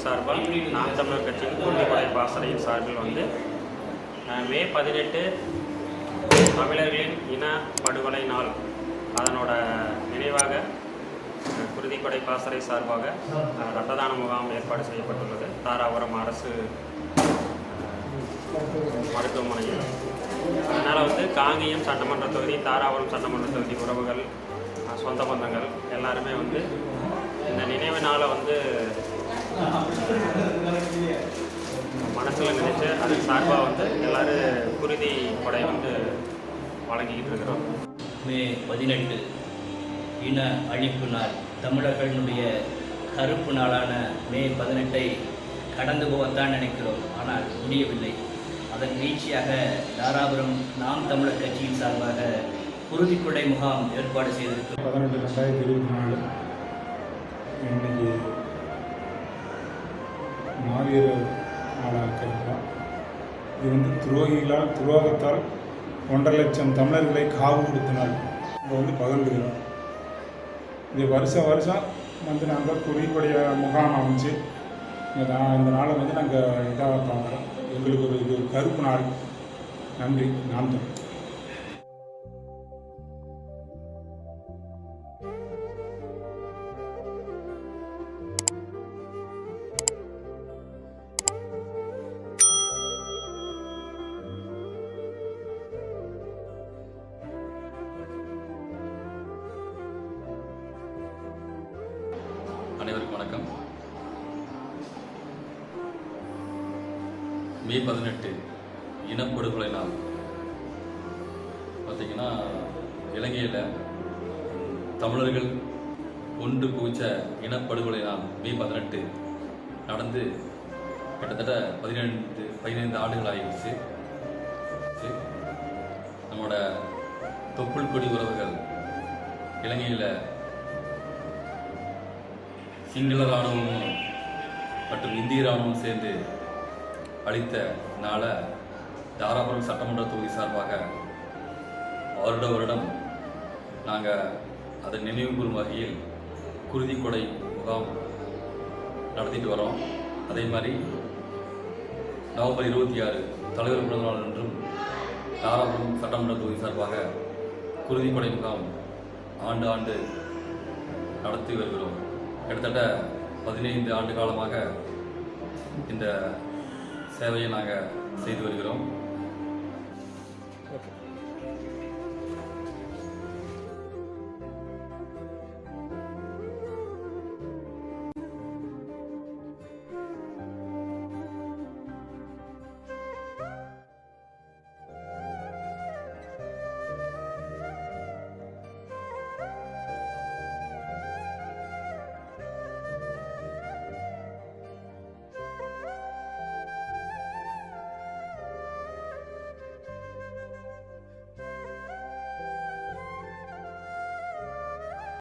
சார்பாக நாம் தமிழர் கட்சியின் குருதிப்படை பாசறையின் சார்பில் வந்து மே 18 தமிழர்களின் இன படுகொலை நாள் அதனோட நினைவாக குருதிப்படை பாசறை சார்பாக இரத்த தான முகாம் ஏற்பாடு செய்யப்பட்டுள்ளது தாராபுரம் அரசு மருத்துவமனையில். அதனால் வந்து காங்கேயம் சட்டமன்ற தொகுதி, தாராபுரம் சட்டமன்ற தொகுதி உறவுகள், சொந்த பந்தங்கள் எல்லாருமே வந்து இந்த நினைவு நாளை வந்து மனசில் நினைச்சு அதுக்கு சார்பாக வந்து எல்லோரும் குருதி கொடை வந்து வழங்கிக்கிட்டு இருக்கிறோம். மே 18 இன அழிப்பு நாள், தமிழர்களுடைய கருப்பு நாளான மே 18ஐ கடந்து போகத்தான் நினைக்கிறோம், ஆனால் முடியவில்லை. அதன் வீழ்ச்சியாக தாராபுரம் நாம் தமிழர் கட்சியின் சார்பாக குருதிக்கொடை முகாம் ஏற்பாடு செய்திருக்கிறோம். 18/2024 இன்னைக்கு மாவீரர் நாளாக இருக்கிறோம். இது வந்து துரோகத்தால் 1.5 லட்சம் தமிழர்களை காவு கொடுத்தினார். இப்போ வந்து பகிர்ந்துக்கிறோம். இது வருஷம் வந்து நாங்கள் குருதிக்கொடை முகாம் அமைச்சு இந்த நாளை வந்து நாங்கள் இதாக பார்க்குறோம். எங்களுக்கு இது கருப்பு நாள். நன்றி. நாம் தமிழ். அனைவருக்கும் வணக்கம். மே 18 இனப்படுகொலை நாள் பார்த்திங்கன்னா, இலங்கையில் தமிழர்கள் கொண்டு குவிச்ச இனப்படுகொலை நாள் மே 18 நடந்து கிட்டத்தட்ட 15 ஆண்டுகள் ஆகிடுச்சு. நம்மளோட தொப்புள் கொடி உறவுகள் இலங்கையில் சிங்கள இராணுவமும் மற்றும் இந்திய இராணுவமும் சேர்ந்து அளித்த நாளை தாராபுரம் சட்டமன்ற தொகுதி சார்பாக வருடம் நாங்கள் அதை நினைவு கூறும் வகையில் குருதிக்கொடை முகாம் நடத்திட்டு வரோம். அதே மாதிரி நவம்பர் 26 தலைவர் பிறந்த நாள் என்றும் தாராபுரம் சட்டமன்ற தொகுதி சார்பாக குருதிக்கொடை முகாம் ஆண்டு நடத்தி வருகிறோம். கிட்டத்தட்ட 15 ஆண்டு காலமாக இந்த சேவையை நாங்கள் செய்து வருகிறோம்.